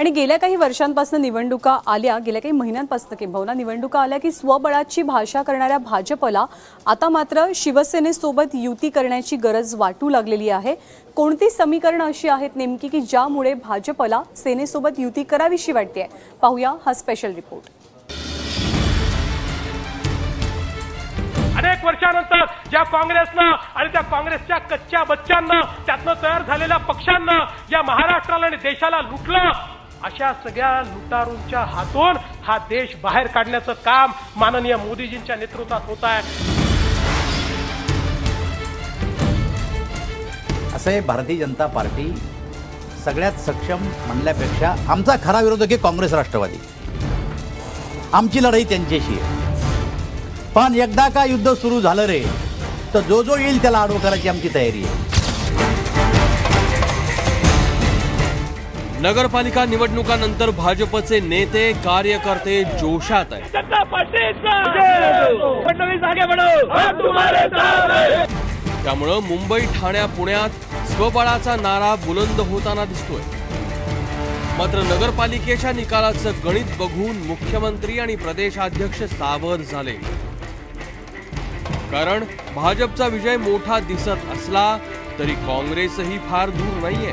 आणि गेल्या काही वर्षांपासून निवडणुका आल्या, गेल्या काही महिन्यांपासून किंबहुना निवडणुका आल्या की स्वबळाची भाषा करणाऱ्या भाजपला आता मात्र शिवसेनेसोबत युती करण्याची गरज वाटू लागलेली आहे। कोणती समीकरणं अशी आहेत नेमकी की ज्यामुळे भाजपला सेनेसोबत युती करावीशी वाटते? पाहूया हा स्पेशल रिपोर्ट। अनेक वर्षानंतर ज्या काँग्रेसनं आणि त्या काँग्रेसच्या कच्च्या बच्चांना त्यातनं तयार झालेल्या पक्षांना या महाराष्ट्राला आणि देशाला लुटलं, अशा सगळ्या लुटारूंच्या हातून हा देश बाहेर काढण्याचं काम माननीय मोदीजींच्या नेतृत्वात होत आहे। असे भारतीय जनता पार्टी सगळ्यात सक्षम म्हणल्यापेक्षा आमचा खरा विरोधक आहे काँग्रेस राष्ट्रवादी। आमची लढाई त्यांच्याशी आहे, पण एकदा का युद्ध सुरू झालं रे तर जो जो येईल त्याला आडवं करायची आमची तयारी आहे। नगरपालिका निवडणुकानंतर भाजपचे नेते कार्यकर्ते जोशात आहेत। त्यामुळे मुंबई ठाण्या पुण्यात स्वबळाचा नारा बुलंद होताना दिसतोय। मात्र नगरपालिकेच्या निकालाचं गणित बघून मुख्यमंत्री आणि प्रदेशाध्यक्ष सावध झाले, कारण भाजपचा विजय मोठा दिसत असला तरी काँग्रेसही फार दूर नाहीये।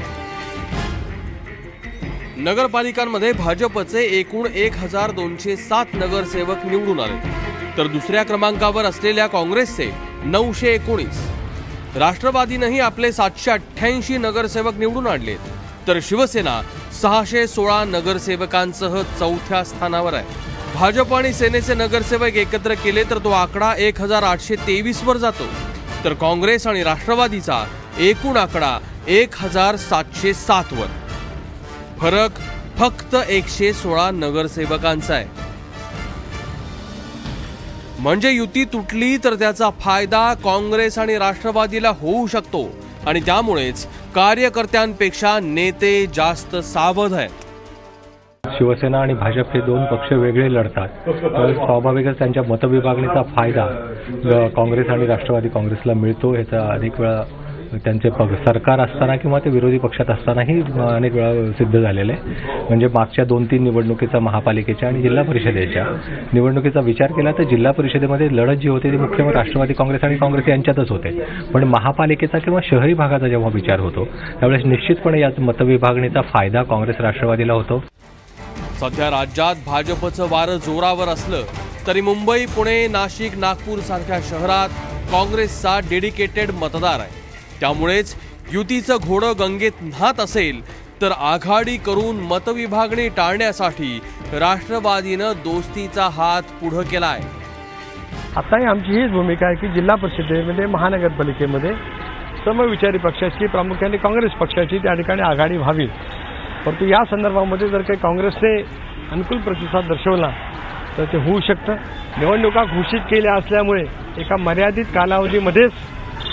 नगरपालिकांमध्ये भाजपचे एकूण 1207 नगरसेवक निवडून आले, तर दुसऱ्या क्रमांकावर असलेल्या काँग्रेसचे 919, राष्ट्रवादीनेही आपले 788 नगरसेवक निवडून आणले, तर शिवसेना 616 नगरसेवकांसह चौथ्या स्थानावर आहे। भाजप आणि सेनेचे नगरसेवक एकत्र केले तर तो आकडा 1823 वर जातो, तर काँग्रेस आणि राष्ट्रवादीचा एकूण आकडा 1707 वर। फरक फक्त 116 नगरसेवकांचा आहे। म्हणजे युती तुटली तर त्याचा फायदा काँग्रेस आणि राष्ट्रवादीला होऊ शकतो, आणि त्यामुळेच कार्यकर्त्यांपेक्षा नेते जास्त सावध आहेत। शिवसेना आणि भाजप हे दोन पक्ष वेगळे लढतात, तर स्वाभाविकच त्यांच्या मतविभागणीचा फायदा काँग्रेस आणि राष्ट्रवादी काँग्रेसला मिळतो। याचा अनेक वेळा त्यांचे सरकार असताना किंवा ते विरोधी पक्षात असतानाही अनेक वेळा सिद्ध झालेले आहे। म्हणजे मागच्या 2-3 निवडणुकीचा महापालिकेच्या आणि जिल्हा परिषदेच्या निवडणुकीचा विचार केला तर जिल्हा परिषदेमध्ये लढत जी होती ती मुख्यतः राष्ट्रवादी काँग्रेस आणि काँग्रेस यांच्यातच होते, पण महापालिकेचा किंवा शहरी भागाचा जेव्हा विचार होतो त्यावेळेस निश्चितपणे या मतविभागणीचा फायदा काँग्रेस राष्ट्रवादीला होतो। सध्या राज्यात भाजपचं वारं जोरावर असलं तरी मुंबई, पुणे, नाशिक, नागपूर सारख्या शहरात काँग्रेसचा डेडिकेटेड मतदार आहे। त्यामुळेच युतीचं घोडं गंगेत न्हात असेल तर आघाडी करून मतविभागणी टाळण्यासाठी राष्ट्रवादीनं दोस्तीचा हात पुढे केलाय। आताही आमची हीच भूमिका आहे की जिल्हा परिषदेमध्ये, महानगरपालिकेमध्ये समविचारी पक्षाची, प्रामुख्याने काँग्रेस पक्षाची त्या ठिकाणी आघाडी व्हावी। परंतु या संदर्भामध्ये जर काही काँग्रेसने अनुकूल प्रतिसाद दर्शवला तर ते होऊ शकतं। निवडणुका घोषित केल्या असल्यामुळे एका मर्यादित कालावधीमध्येच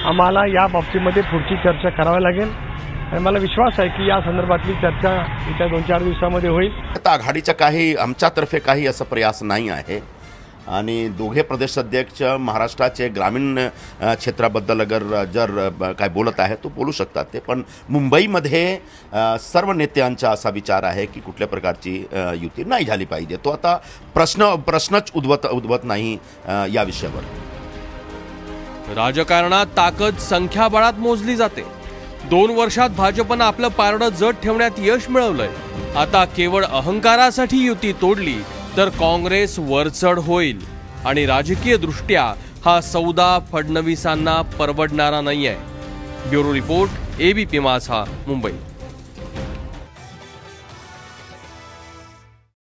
आम्हाला या बाबतीमध्ये पुढची चर्चा करावी लागेल, आणि मला विश्वास आहे की या संदर्भातली चर्चा येत्या 2-4 दिवसामध्ये होईल। आता आघाडीचा काही आमच्यातर्फे काही असा प्रयास नाही आहे, आणि दोघे प्रदेशाध्यक्ष महाराष्ट्राचे ग्रामीण क्षेत्राबद्दल जर काय बोलत आहे तो बोलू शकतात ते, पण मुंबईमध्ये सर्व नेत्यांचा असा विचार आहे की कुठल्या प्रकारची युती नाही झाली पाहिजे। तो आता प्रश्नच उद्भवत नाही या विषयावर। राजकारणात ताकद संख्याबळात मोजली जाते। 2 वर्षात भाजपनं आपलं पारडं जड ठेवण्यात यश मिळवलंय। आता केवळ अहंकारासाठी युती तोडली तर काँग्रेस वरचढ होईल, आणि राजकीय दृष्ट्या हा सौदा फडणवीसांना परवडणारा नाहीये। ब्युरो रिपोर्ट, ABP माझा, मुंबई।